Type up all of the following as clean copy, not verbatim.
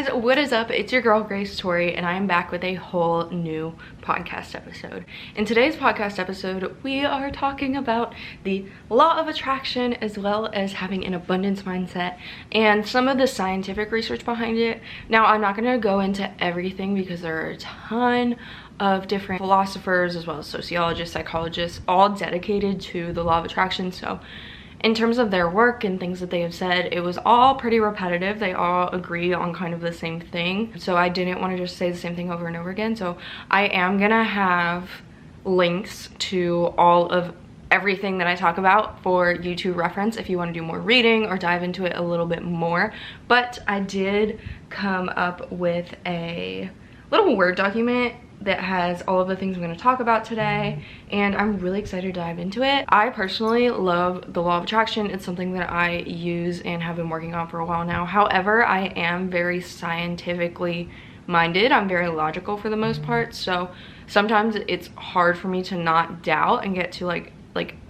guys, what is up? It's your girl Grace Torie, and I am back with a whole new podcast episode. In today's podcast episode, we are talking about the law of attraction as well as having an abundance mindset and some of the scientific research behind it. Now, I'm not going to go into everything because there are a ton of different philosophers as well as sociologists, psychologists, all dedicated to the law of attraction. So in terms of their work and things that they have said, it was all pretty repetitive. They all agree on kind of the same thing. So I didn't want to just say the same thing over and over again. So I am gonna have links to all of everything that I talk about for you to reference if you want to do more reading or dive into it a little bit more. But I did come up with a little Word document that has all of the things I'm going to talk about today, and I'm really excited to dive into it. I personally love the law of attraction. It's something that I use and have been working on for a while now. However, I am very scientifically minded. I'm very logical for the most part, so sometimes it's hard for me to not doubt and get to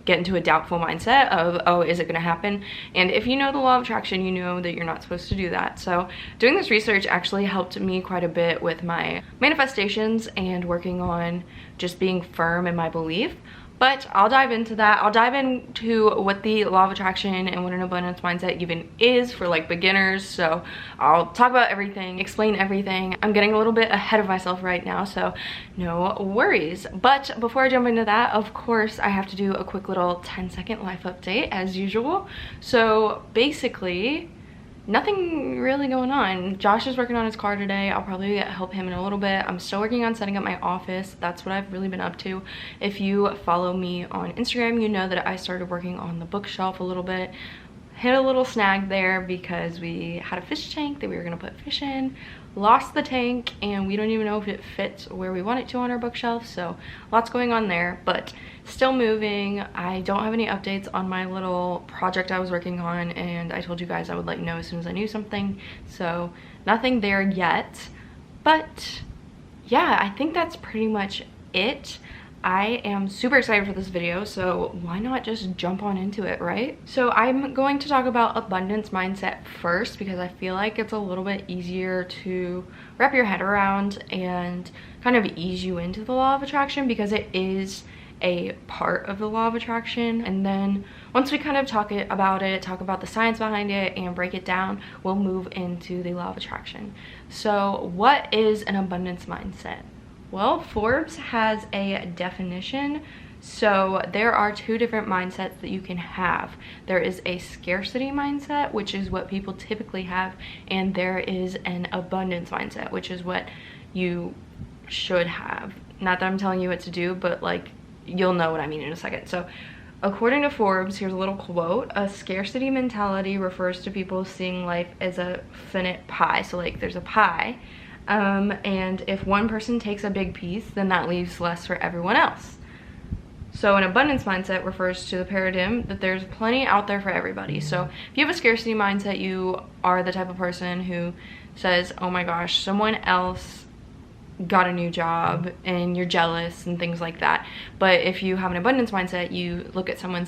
get into a doubtful mindset of, oh, is it gonna happen? And if you know the law of attraction, you know that you're not supposed to do that. So doing this research actually helped me quite a bit with my manifestations and working on just being firm in my belief. But I'll dive into that. I'll dive into what the law of attraction and what an abundance mindset even is for like beginners. So I'll talk about everything, explain everything. I'm getting a little bit ahead of myself right now, so no worries. But before I jump into that, of course, I have to do a quick little 10-second life update as usual. So basically, nothing really going on. Josh is working on his car today. I'll probably help him in a little bit. I'm still working on setting up my office. That's what I've really been up to. If you follow me on Instagram, you know that I started working on the bookshelf a little bit. Hit a little snag there because we had a fish tank that we were gonna put fish in, lost the tank, and we don't even know if it fits where we want it to on our bookshelf. So lots going on there, but still moving. I don't have any updates on my little project I was working on, and I told you guys I would let you know as soon as I knew something. So nothing there yet, but yeah, I think that's pretty much it. I am super excited for this video, so why not just jump on into it, right? So I'm going to talk about abundance mindset first because I feel like it's a little bit easier to wrap your head around and kind of ease you into the law of attraction because it is a part of the law of attraction. And then once we kind of talk about the science behind it and break it down, we'll move into the law of attraction. So what is an abundance mindset? Well, Forbes has a definition. So there are two different mindsets that you can have. There is a scarcity mindset, which is what people typically have, and there is an abundance mindset, which is what you should have. Not that I'm telling you what to do, but like, you'll know what I mean in a second. So according to Forbes, here's a little quote: a scarcity mentality refers to people seeing life as a finite pie. So like there's a pie, and if one person takes a big piece, then that leaves less for everyone else. So an abundance mindset refers to the paradigm that there's plenty out there for everybody. So if you have a scarcity mindset, you are the type of person who says, oh my gosh, someone else got a new job and you're jealous and things like that. But if you have an abundance mindset, you look at someone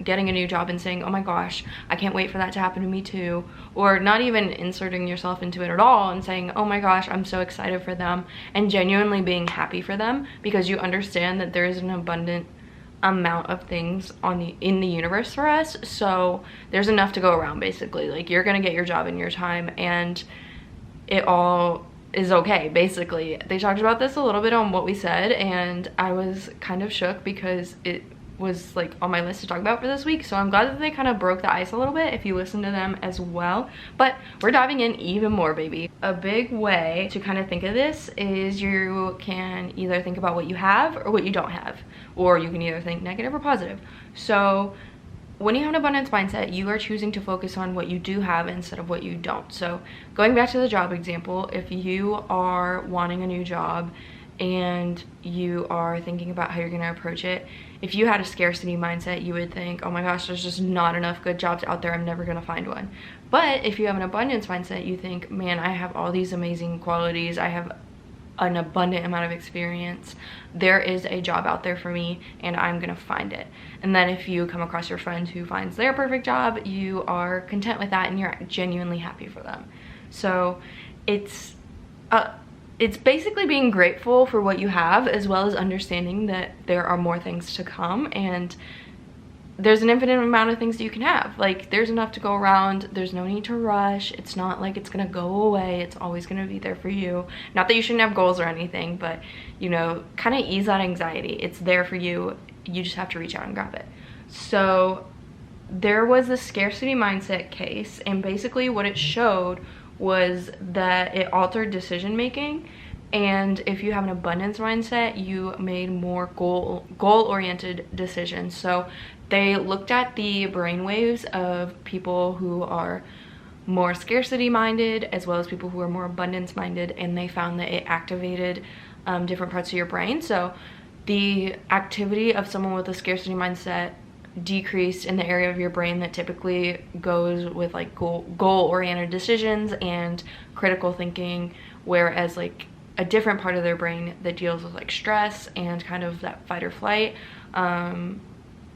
getting a new job and saying, oh my gosh, I can't wait for that to happen to me too. Or not even inserting yourself into it at all and saying, oh my gosh, I'm so excited for them, and genuinely being happy for them because you understand that there is an abundant amount of things in the universe for us. So there's enough to go around basically. Like, you're gonna get your job in your time and it all is okay, basically. They talked about this a little bit on What We Said, and I was kind of shook because it was like on my list to talk about for this week. So I'm glad that they kind of broke the ice a little bit if you listen to them as well. But we're diving in even more, baby. A big way to kind of think of this is you can either think about what you have or what you don't have, or you can either think negative or positive. So when you have an abundance mindset, you are choosing to focus on what you do have instead of what you don't. So going back to the job example, if you are wanting a new job and you are thinking about how you're going to approach it, if you had a scarcity mindset, you would think, oh my gosh, there's just not enough good jobs out there, I'm never going to find one. But if you have an abundance mindset, you think, man, I have all these amazing qualities, I have an abundant amount of experience, there is a job out there for me and I'm gonna find it. And then if you come across your friend who finds their perfect job, you are content with that and you're genuinely happy for them. So it's basically being grateful for what you have, as well as understanding that there are more things to come, and there's an infinite amount of things that you can have. Like, there's enough to go around. There's no need to rush. It's not like it's gonna go away. It's always gonna be there for you. Not that you shouldn't have goals or anything, but, you know, kind of ease that anxiety. It's there for you. You just have to reach out and grab it. So there was the scarcity mindset case, and basically what it showed was that it altered decision making. And if you have an abundance mindset, you made more goal-oriented decisions. So they looked at the brainwaves of people who are more scarcity minded as well as people who are more abundance minded, and they found that it activated different parts of your brain. So the activity of someone with a scarcity mindset decreased in the area of your brain that typically goes with like goal-oriented decisions and critical thinking, whereas like a different part of their brain that deals with like stress and kind of that fight or flight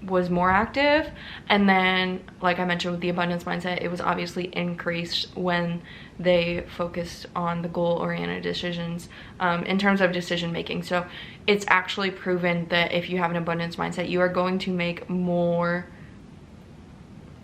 was more active. And then, like I mentioned with the abundance mindset, it was obviously increased when they focused on the goal-oriented decisions in terms of decision making. So it's actually proven that if you have an abundance mindset, you are going to make more,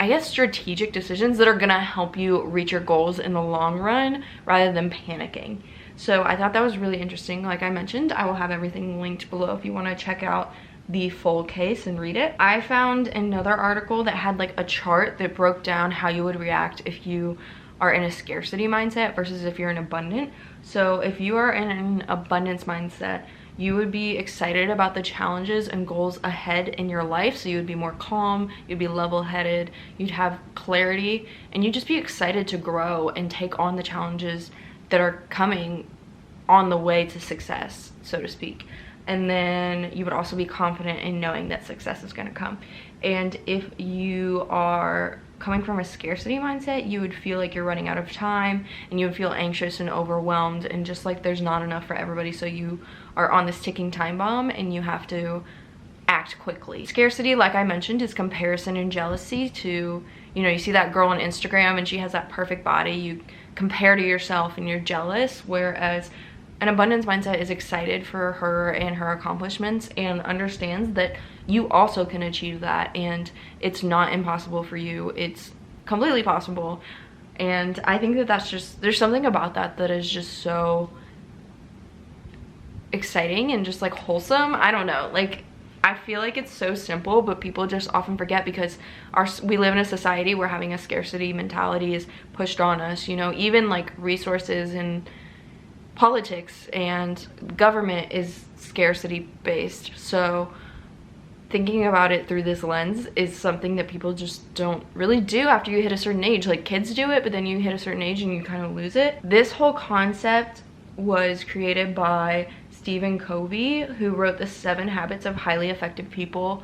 I guess, strategic decisions that are gonna help you reach your goals in the long run rather than panicking. So I thought that was really interesting. Like I mentioned, I will have everything linked below if you want to check out the full case and read it. I found another article that had like a chart that broke down how you would react if you are in a scarcity mindset versus if you're in abundant. So if you are in an abundance mindset, you would be excited about the challenges and goals ahead in your life. So you would be more calm, you'd be level-headed, you'd have clarity, and you'd just be excited to grow and take on the challenges that are coming on the way to success, so to speak. And then you would also be confident in knowing that success is going to come. And if you are coming from a scarcity mindset, you would feel like you're running out of time, and you would feel anxious and overwhelmed, and just like there's not enough for everybody. So you are on this ticking time bomb and you have to act quickly. Scarcity, like I mentioned, is comparison and jealousy to, you know, you see that girl on Instagram and she has that perfect body, you compare to yourself and you're jealous, whereas an abundance mindset is excited for her and her accomplishments and understands that you also can achieve that, and it's not impossible for you. It's completely possible. And I think that that's just, there's something about that that is just so exciting and just like wholesome. I don't know, like I feel like it's so simple, but people just often forget because we live in a society where having a scarcity mentality is pushed on us, you know, even like resources and politics and government is scarcity based. So thinking about it through this lens is something that people just don't really do after you hit a certain age. Like kids do it, but then you hit a certain age and you kind of lose it. This whole concept was created by Stephen Covey, who wrote the 7 Habits of Highly Effective People.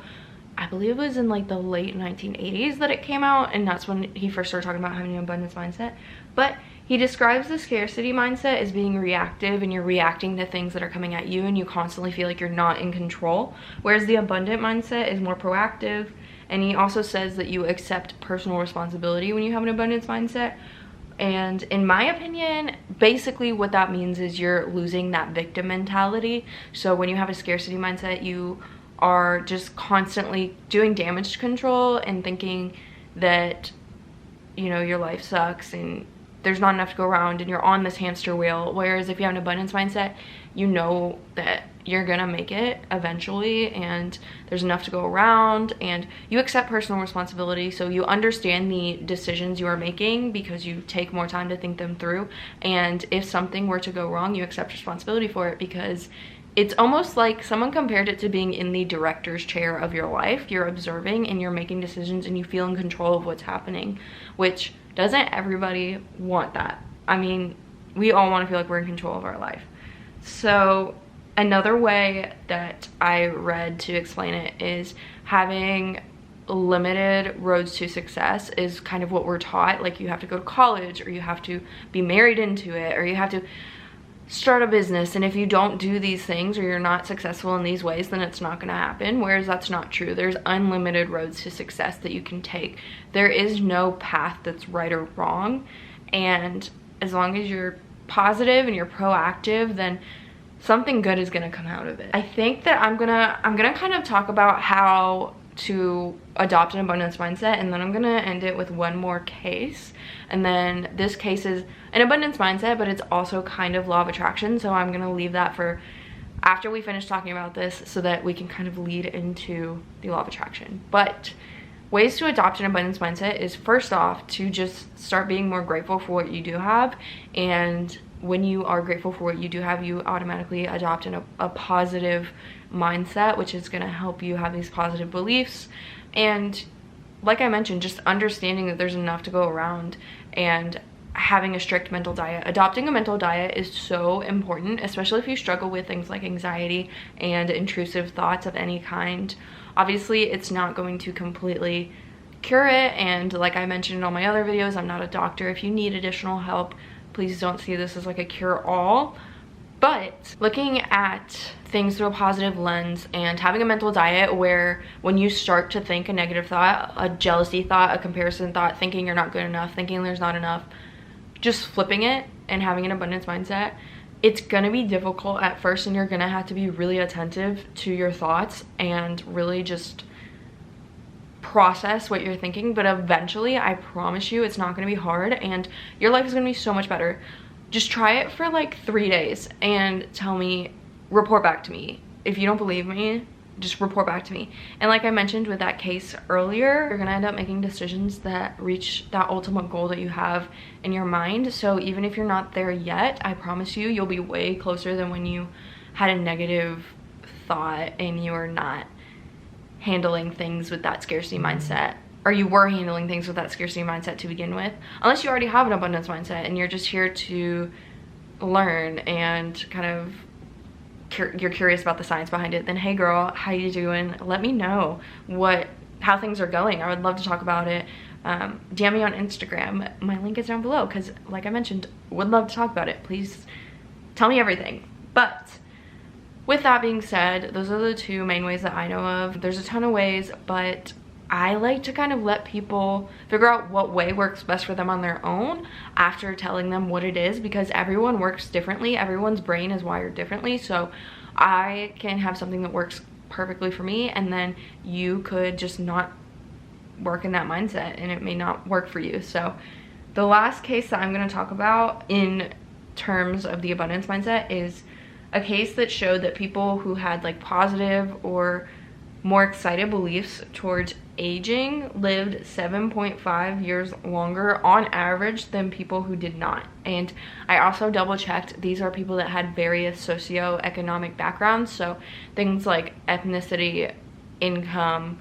I believe it was in like the late 1980s that it came out, and that's when he first started talking about having an abundance mindset. But he describes the scarcity mindset as being reactive, and you're reacting to things that are coming at you and you constantly feel like you're not in control, whereas the abundant mindset is more proactive. And he also says that you accept personal responsibility when you have an abundance mindset. And in my opinion, basically what that means is you're losing that victim mentality. So when you have a scarcity mindset, you are just constantly doing damage control and thinking that, you know, your life sucks and there's not enough to go around and you're on this hamster wheel. Whereas if you have an abundance mindset, you know that you're gonna make it eventually and there's enough to go around, and you accept personal responsibility. So you understand the decisions you are making because you take more time to think them through, and if something were to go wrong, you accept responsibility for it, because it's almost like someone compared it to being in the director's chair of your life. You're observing and you're making decisions and you feel in control of what's happening, which doesn't everybody want that? I mean, we all want to feel like we're in control of our life. So another way that I read to explain it is having limited roads to success is kind of what we're taught. Like you have to go to college, or you have to be married into it, or you have to start a business, and if you don't do these things or you're not successful in these ways, then it's not going to happen. Whereas that's not true. There's unlimited roads to success that you can take. There is no path that's right or wrong, and as long as you're positive and you're proactive, then something good is gonna come out of it. I think that I'm gonna kind of talk about how to adopt an abundance mindset, and then I'm gonna end it with one more case. And then this case is an abundance mindset, but it's also kind of law of attraction, so I'm gonna leave that for after we finish talking about this so that we can kind of lead into the law of attraction. But ways to adopt an abundance mindset is, first off, to just start being more grateful for what you do have. And when you are grateful for what you do have, you automatically adopt a positive mindset, which is going to help you have these positive beliefs. And like I mentioned, just understanding that there's enough to go around and having a strict mental diet. Adopting a mental diet is so important, especially if you struggle with things like anxiety and intrusive thoughts of any kind. Obviously, it's not going to completely cure it, and like I mentioned in all my other videos, I'm not a doctor. If you need additional help, please don't see this as like a cure-all. But looking at things through a positive lens and having a mental diet where when you start to think a negative thought, a jealousy thought, a comparison thought, thinking you're not good enough, thinking there's not enough, just flipping it and having an abundance mindset, it's gonna be difficult at first, and you're gonna have to be really attentive to your thoughts and really just process what you're thinking. But eventually, I promise you, it's not gonna be hard and your life is gonna be so much better. Just try it for like 3 days and tell me, report back to me. If you don't believe me, just report back to me. And like I mentioned with that case earlier, you're gonna end up making decisions that reach that ultimate goal that you have in your mind. So even if you're not there yet, I promise you, you'll be way closer than when you had a negative thought and you were not handling things with that scarcity mindset, or you were handling things with that scarcity mindset to begin with. Unless you already have an abundance mindset and you're just here to learn and kind of you're curious about the science behind it, then hey girl, how you doing? Let me know how things are going. I would love to talk about it. DM me on Instagram. My link is down below, because like I mentioned, would love to talk about it. Please tell me everything. But with that being said, those are the two main ways that I know of. There's a ton of ways, but I like to kind of let people figure out what way works best for them on their own after telling them what it is, because everyone works differently. Everyone's brain is wired differently. So I can have something that works perfectly for me, and then you could just not work in that mindset and it may not work for you. So the last case that I'm going to talk about in terms of the abundance mindset is a case that showed that people who had like positive or more excited beliefs towards aging lived 7.5 years longer on average than people who did not. And I also double checked, these are people that had various socioeconomic backgrounds, so things like ethnicity, income,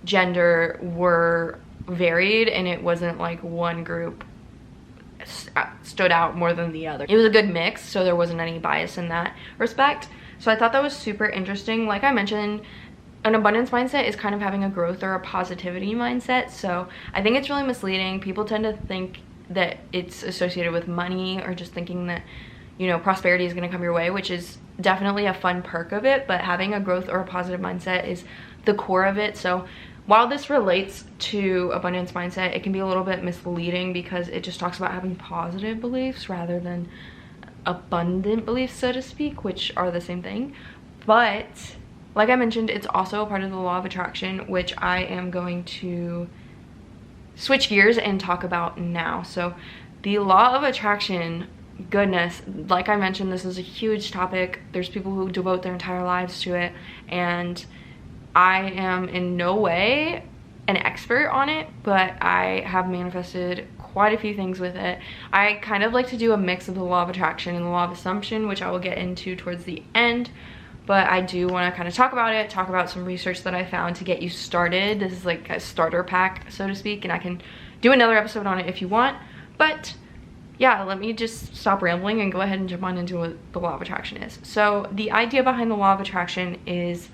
gender were varied, and it wasn't like one group stood out more than the other. It was a good mix, so there wasn't any bias in that respect. So I thought that was super interesting. Like I mentioned, an abundance mindset is kind of having a growth or a positivity mindset. So I think it's really misleading. People tend to think that it's associated with money, or just thinking that, you know, prosperity is going to come your way, which is definitely a fun perk of it, but having a growth or a positive mindset is the core of it. So while this relates to abundance mindset, it can be a little bit misleading because it just talks about having positive beliefs rather than abundant beliefs, so to speak, which are the same thing. But like I mentioned, it's also a part of the law of attraction, which I am going to switch gears and talk about now. So the law of attraction, goodness, like I mentioned, this is a huge topic. There's people who devote their entire lives to it, and I am in no way an expert on it, but I have manifested quite a few things with it. I kind of like to do a mix of the law of attraction and the law of assumption, which I will get into towards the end. But I do want to kind of talk about it, talk about some research that I found to get you started. This is like a starter pack, so to speak, and I can do another episode on it if you want. But yeah, let me just stop rambling and go ahead and jump on into what the law of attraction is. So the idea behind the law of attraction is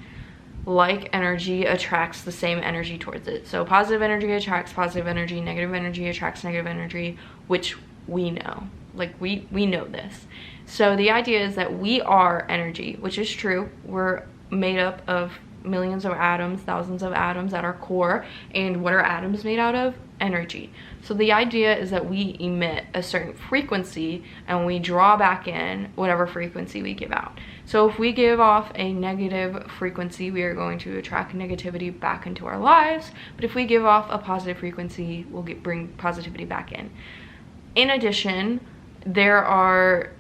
like energy attracts the same energy towards it. So positive energy attracts positive energy, negative energy attracts negative energy, which we know. Like we know this. So the idea is that we are energy, which is true. We're made up of millions of atoms, thousands of atoms at our core. And what are atoms made out of? Energy. So the idea is that we emit a certain frequency and we draw back in whatever frequency we give out. So if we give off a negative frequency, we are going to attract negativity back into our lives. But if we give off a positive frequency, we'll bring positivity back in. In addition, there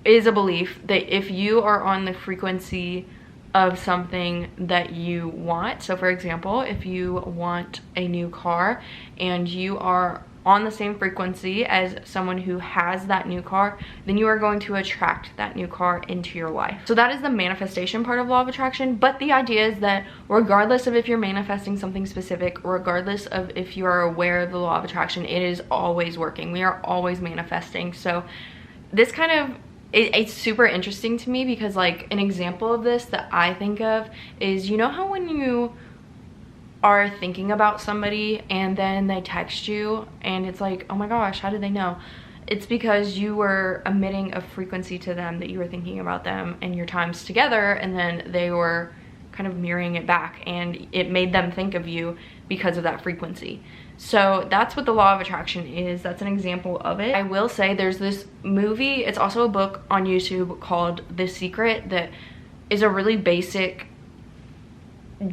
is a belief that if you are on the frequency of something that you want, so for example, if you want a new car and you are on the same frequency as someone who has that new car, then you are going to attract that new car into your life. So that is the manifestation part of law of attraction. But the idea is that regardless of if you're manifesting something specific, regardless of if you are aware of the law of attraction, it is always working. We are always manifesting. So this kind of, it's super interesting to me because like an example of this that I think of is, you know how when you are thinking about somebody and then they text you and it's like, oh my gosh, how did they know? It's because you were emitting a frequency to them that you were thinking about them and your times together, and then they were kind of mirroring it back and it made them think of you because of that frequency. So that's what the law of attraction is. That's an example of it. I will say there's this movie, it's also a book on YouTube called The Secret that is a really basic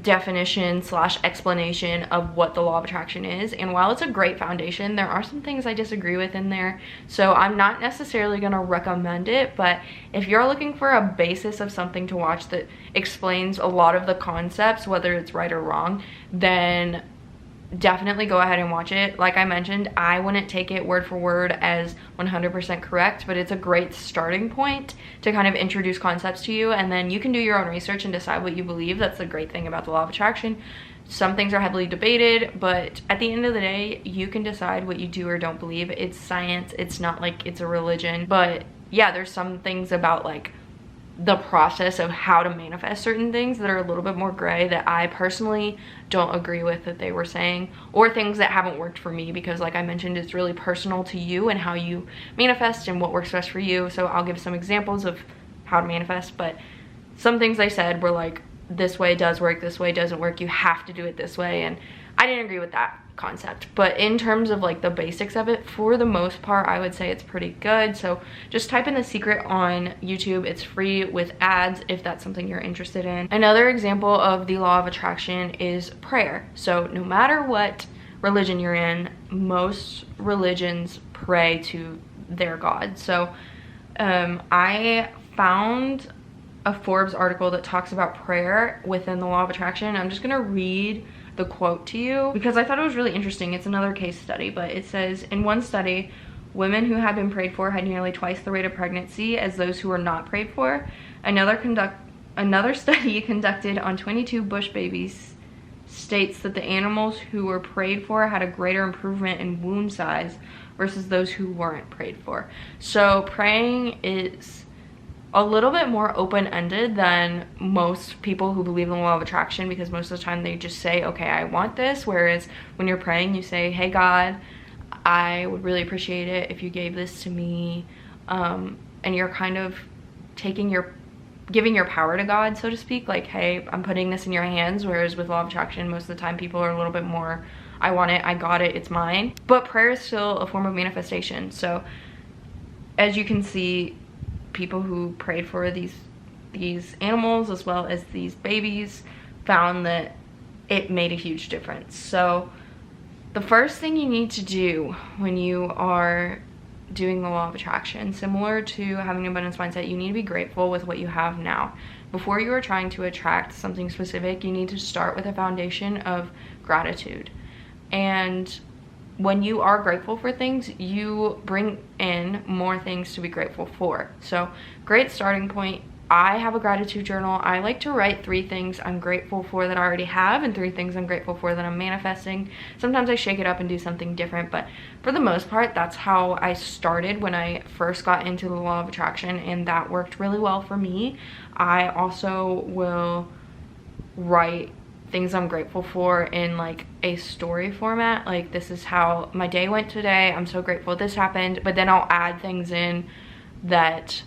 definition / explanation of what the law of attraction is. And while it's a great foundation, there are some things I disagree with in there. So I'm not necessarily going to recommend it, but if you're looking for a basis of something to watch that explains a lot of the concepts, whether it's right or wrong, then definitely go ahead and watch it. Like I mentioned, I wouldn't take it word for word as 100% correct, but it's a great starting point to kind of introduce concepts to you, and then you can do your own research and decide what you believe. That's the great thing about the law of attraction. Some things are heavily debated, but at the end of the day, you can decide what you do or don't believe. It's science. It's not like it's a religion. But yeah, there's some things about like the process of how to manifest certain things that are a little bit more gray that I personally don't agree with that they were saying, or things that haven't worked for me, because like I mentioned, it's really personal to you and how you manifest and what works best for you. So I'll give some examples of how to manifest, but some things I said were like, this way does work, this way doesn't work, you have to do it this way, and I didn't agree with that concept. But in terms of like the basics of it, for the most part, I would say it's pretty good. So just type in The Secret on YouTube. It's free with ads if that's something you're interested in. Another example of the law of attraction is prayer. So no matter what religion you're in, most religions pray to their God. So I found a Forbes article that talks about prayer within the law of attraction. I'm just gonna read the quote to you because I thought it was really interesting. It's another case study, but it says, in one study, women who had been prayed for had nearly twice the rate of pregnancy as those who were not prayed for. Another study conducted on 22 bush babies states that the animals who were prayed for had a greater improvement in wound size versus those who weren't prayed for. So praying is a little bit more open-ended than most people who believe in the law of attraction, because most of the time they just say, okay, I want this, whereas when you're praying you say, hey God, I would really appreciate it if you gave this to me, and you're kind of giving your power to God, so to speak, like, hey, I'm putting this in your hands. Whereas with law of attraction, most of the time people are a little bit more, I want it, I got it, it's mine. But prayer is still a form of manifestation. So as you can see, people who prayed for these animals as well as these babies found that it made a huge difference. So the first thing you need to do when you are doing the law of attraction, similar to having an abundance mindset, you need to be grateful with what you have now. Before you are trying to attract something specific, you need to start with a foundation of gratitude. And when you are grateful for things, you bring in more things to be grateful for. So great starting point. I have a gratitude journal. I like to write 3 things I'm grateful for that I already have and 3 things I'm grateful for that I'm manifesting. Sometimes I shake it up and do something different, but for the most part, that's how I started when I first got into the law of attraction, and that worked really well for me. I also will write things I'm grateful for in like a story format, like this is how my day went today, I'm so grateful this happened, but then I'll add things in that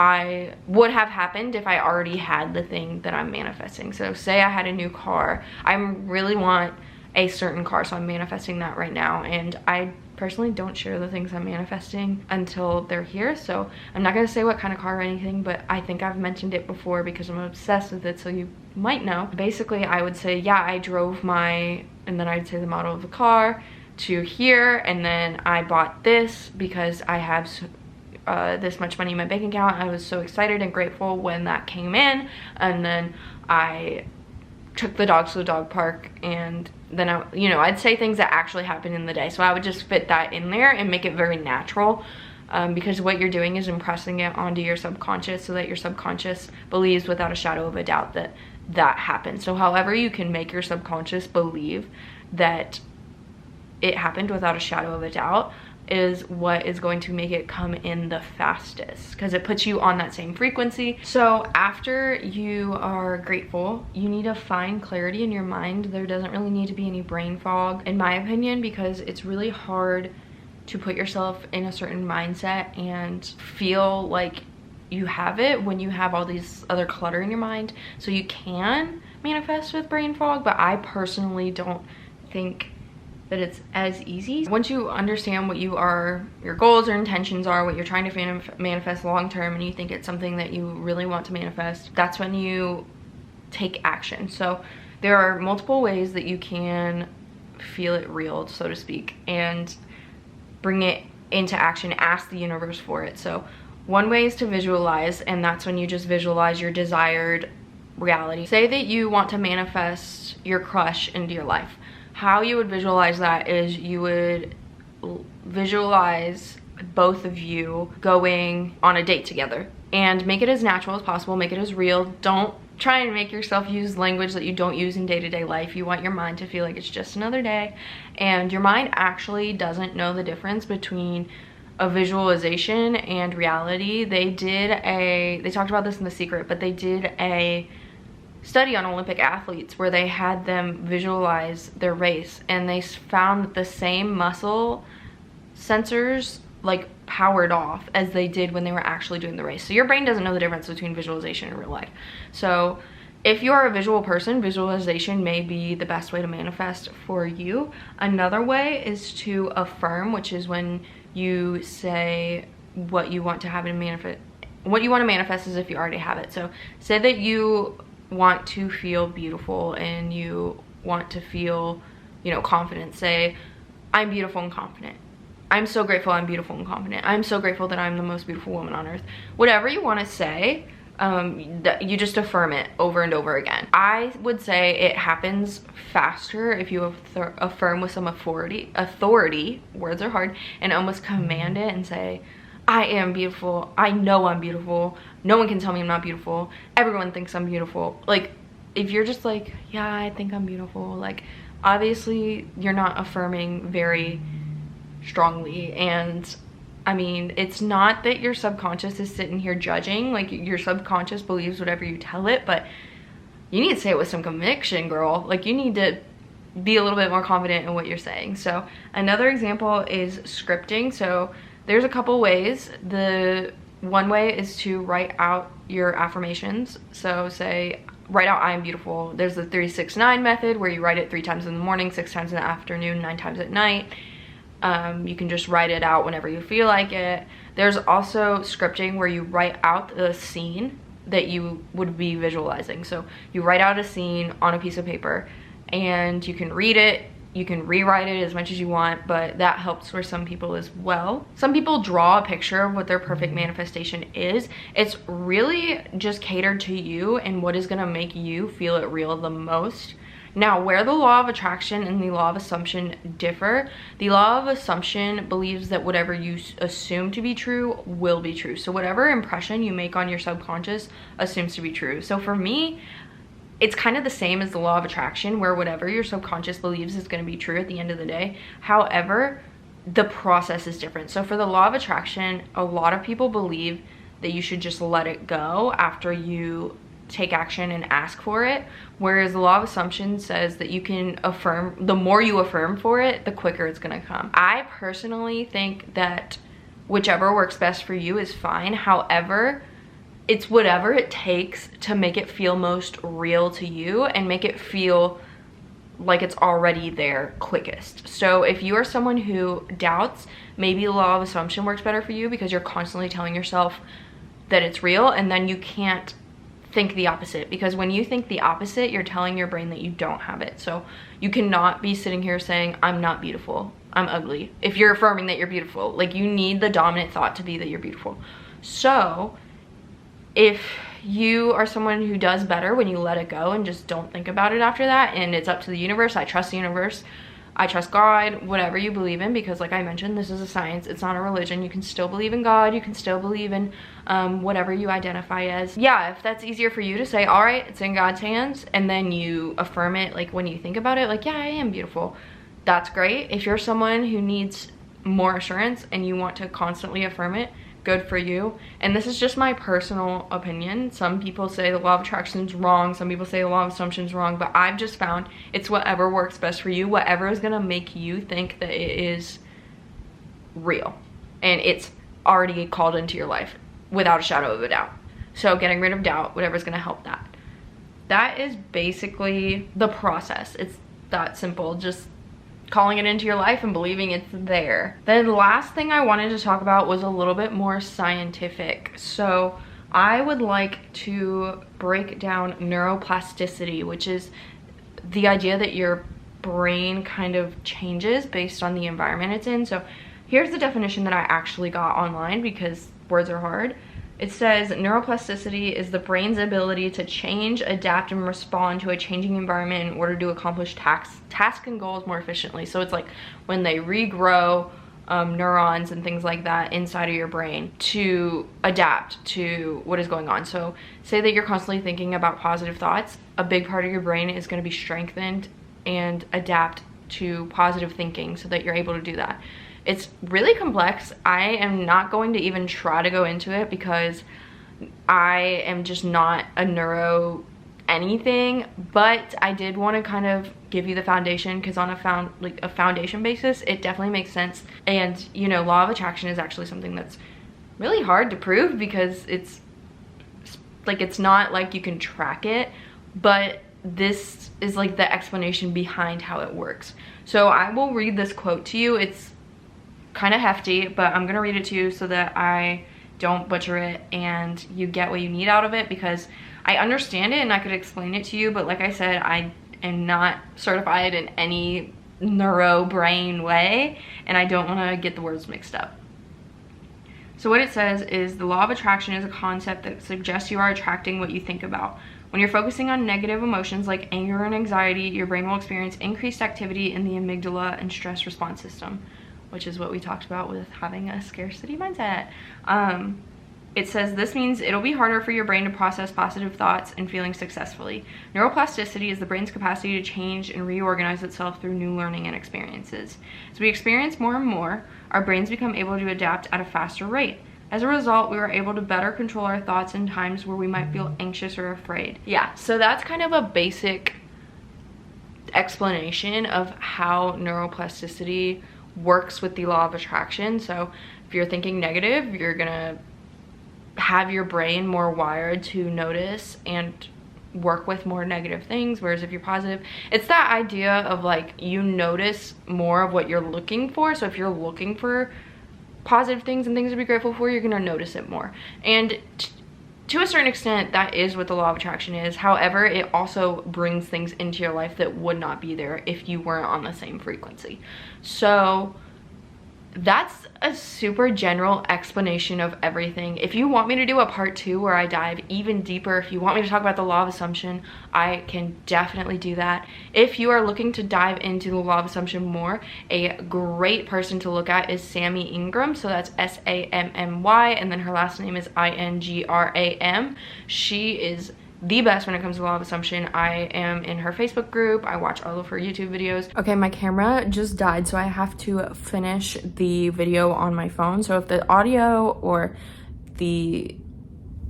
I would have happened if I already had the thing that I'm manifesting. So say I had a new car. I really want a certain car, so I'm manifesting that right now, and I personally don't share the things I'm manifesting until they're here, so I'm not going to say what kind of car or anything, but I think I've mentioned it before because I'm obsessed with it, so you might know. Basically, I would say, yeah, I drove my, and then I'd say the model of the car to here, and then I bought this because I have this much money in my bank account. I was so excited and grateful when that came in, and then I took the dogs to the dog park, and then I'd say things that actually happened in the day. So I would just fit that in there and make it very natural, because what you're doing is impressing it onto your subconscious so that your subconscious believes without a shadow of a doubt that that happened. So however you can make your subconscious believe that it happened without a shadow of a doubt is what is going to make it come in the fastest, because it puts you on that same frequency. So after you are grateful, you need to find clarity in your mind. There doesn't really need to be any brain fog, in my opinion, because it's really hard to put yourself in a certain mindset and feel like you have it when you have all these other clutter in your mind. So you can manifest with brain fog, but I personally don't think that it's as easy. Once you understand what your goals or intentions are, what you're trying to manifest long term, and you think it's something that you really want to manifest, that's when you take action. So there are multiple ways that you can feel it real, so to speak, and bring it into action, ask the universe for it. So one way is to visualize, and that's when you just visualize your desired reality. Say that you want to manifest your crush into your life. How you would visualize that is you would visualize both of you going on a date together, and make it as natural as possible, make it as real. Don't try and make yourself use language that you don't use in day-to-day life. You want your mind to feel like it's just another day, and your mind actually doesn't know the difference between a visualization and reality. They talked about this in The Secret, but they did a study on Olympic athletes where they had them visualize their race, and they found that the same muscle sensors like powered off as they did when they were actually doing the race. So your brain doesn't know the difference between visualization and real life. So if you're a visual person, visualization may be the best way to manifest for you. Another way is to affirm, which is when you say what you want to have in manifest. What you want to manifest is if you already have it. So say that you want to feel beautiful and you want to feel, confident. Say, I'm beautiful and confident. I'm so grateful I'm beautiful and confident. I'm so grateful that I'm the most beautiful woman on earth. Whatever you want to say, you just affirm it over and over again. I would say it happens faster if you affirm with some authority, words are hard, and almost command it and say, I am beautiful. I know I'm beautiful. No one can tell me I'm not beautiful. Everyone thinks I'm beautiful. Like, if you're just like, yeah, I think I'm beautiful, like, obviously you're not affirming very strongly. And I mean, it's not that your subconscious is sitting here judging. Like, your subconscious believes whatever you tell it, but you need to say it with some conviction, girl. Like, you need to be a little bit more confident in what you're saying. So another example is scripting. So there's a couple ways. The one way is to write out your affirmations. So say, write out I am beautiful. There's the 3-6-9 method where you write it 3 times in the morning, 6 times in the afternoon, 9 times at night. You can just write it out whenever you feel like it. There's also scripting where you write out the scene that you would be visualizing. So you write out a scene on a piece of paper, and you can read it. You can rewrite it as much as you want, but that helps for some people as well. Some people draw a picture of what their perfect manifestation is. It's really just catered to you and what is gonna make you feel it real the most. Now, where the law of attraction and the law of assumption differ, the law of assumption believes that whatever you assume to be true will be true. So whatever impression you make on your subconscious assumes to be true. So for me, it's kind of the same as the law of attraction, where whatever your subconscious believes is going to be true at the end of the day. However, the process is different. So for the law of attraction, a lot of people believe that you should just let it go after you take action and ask for it, whereas the law of assumption says that you can affirm. The more you affirm for it, the quicker it's going to come. I personally think that whichever works best for you is fine. However, it's whatever it takes to make it feel most real to you and make it feel like it's already there quickest. So if you are someone who doubts, maybe the law of assumption works better for you because you're constantly telling yourself that it's real, and then you can't think the opposite, because when you think the opposite, you're telling your brain that you don't have it. So you cannot be sitting here saying, I'm not beautiful, I'm ugly, if you're affirming that you're beautiful. Like, you need the dominant thought to be that you're beautiful. So if you are someone who does better when you let it go and just don't think about it after that, and it's up to the universe, I trust the universe, I trust God, whatever you believe in, because like I mentioned, this is a science, it's not a religion. You can still believe in God, you can still believe in whatever you identify as. Yeah, if that's easier for you to say, all right, it's in God's hands, and then you affirm it, like when you think about it, like, yeah, I am beautiful, that's great. If you're someone who needs more assurance and you want to constantly affirm it, good for you. And this is just my personal opinion. Some people say the law of attraction is wrong, some people say the law of assumption is wrong, but I've just found it's whatever works best for you, whatever is gonna make you think that it is real and it's already called into your life without a shadow of a doubt. So getting rid of doubt, whatever is gonna help that. That is basically the process. It's that simple. Just calling it into your life and believing it's there. The last thing I wanted to talk about was a little bit more scientific. So I would like to break down neuroplasticity, which is the idea that your brain kind of changes based on the environment it's in. So here's the definition that I actually got online because words are hard. It says neuroplasticity is the brain's ability to change, adapt, and respond to a changing environment in order to accomplish tasks and goals more efficiently. So it's like when they regrow neurons and things like that inside of your brain to adapt to what is going on. So say that you're constantly thinking about positive thoughts, a big part of your brain is going to be strengthened and adapt to positive thinking so that you're able to do that. It's really complex. I am not going to even try to go into it because I am just not a neuro anything, but I did want to kind of give you the foundation because on a foundation basis, it definitely makes sense. And you know, law of attraction is actually something that's really hard to prove because it's not like you can track it, but this is like the explanation behind how it works. So I will read this quote to you. It's kind of hefty, but I'm gonna read it to you so that I don't butcher it and you get what you need out of it, because I understand it and I could explain it to you, but like I said, I am not certified in any neuro brain way and I don't want to get the words mixed up. So what it says is the law of attraction is a concept that suggests you are attracting what you think about. When you're focusing on negative emotions like anger and anxiety, your brain will experience increased activity in the amygdala and stress response system, which is what we talked about with having a scarcity mindset. It says this means it'll be harder for your brain to process positive thoughts and feelings successfully. Neuroplasticity is the brain's capacity to change and reorganize itself through new learning and experiences. As we experience more and more, our brains become able to adapt at a faster rate. As a result, we are able to better control our thoughts in times where we might feel anxious or afraid. Yeah, so that's kind of a basic explanation of how neuroplasticity works with the law of attraction. So if you're thinking negative, you're gonna have your brain more wired to notice and work with more negative things, whereas if you're positive, it's that idea of like you notice more of what you're looking for. So if you're looking for positive things and things to be grateful for, you're gonna notice it more. And to a certain extent, that is what the law of attraction is. However, it also brings things into your life that would not be there if you weren't on the same frequency. So that's a super general explanation of everything. If you want me to do a part 2 where I dive even deeper, if you want me to talk about the law of assumption, I can definitely do that. If you are looking to dive into the law of assumption more, a great person to look at is Sammy Ingram. So that's S-A-M-M-Y, and then her last name is I-N-G-R-A-M. She is the best when it comes to law of assumption. I am in her Facebook group. I watch all of her YouTube videos. Okay, my camera just died, so I have to finish the video on my phone. So if the audio or the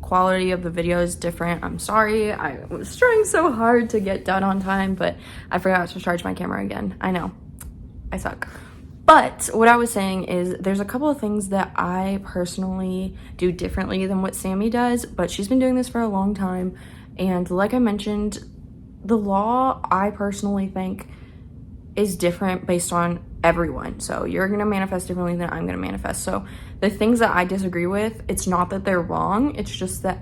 quality of the video is different, I'm sorry. I was trying so hard to get done on time, but I forgot to charge my camera again. I know, I suck. But what I was saying is there's a couple of things that I personally do differently than what Sammy does, but she's been doing this for a long time. And like I mentioned, the law, I personally think, is different based on everyone. So you're going to manifest differently than I'm going to manifest. So the things that I disagree with, it's not that they're wrong. It's just that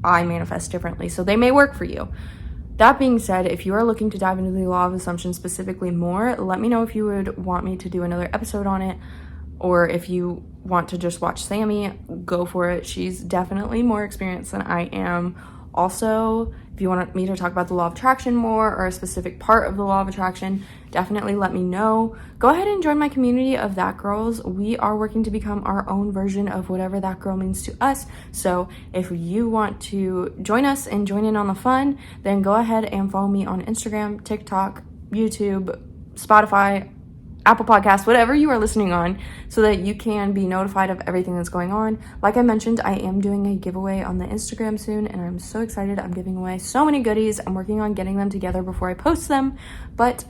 I manifest differently. So they may work for you. That being said, if you are looking to dive into the law of assumption specifically more, let me know if you would want me to do another episode on it, or if you want to just watch Sammy, go for it. She's definitely more experienced than I am. Also, if you want me to talk about the law of attraction more or a specific part of the law of attraction, definitely let me know. Go ahead and join my community of That Girls. We are working to become our own version of whatever that girl means to us. So if you want to join us and join in on the fun, then go ahead and follow me on Instagram, TikTok, YouTube, Spotify, Apple Podcasts, whatever you are listening on, so that you can be notified of everything that's going on. Like I mentioned, I am doing a giveaway on the Instagram soon, and I'm so excited. I'm giving away so many goodies. I'm working on getting them together before I post them, but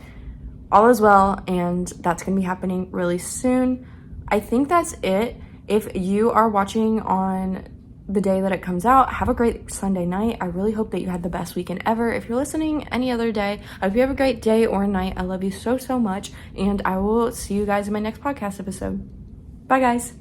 all is well, and that's going to be happening really soon. I think that's it. If you are watching on the day that it comes out, have a great Sunday night. I really hope that you had the best weekend ever. If you're listening any other day, I hope you have a great day or night. I love you so, so much, and I will see you guys in my next podcast episode. Bye, guys.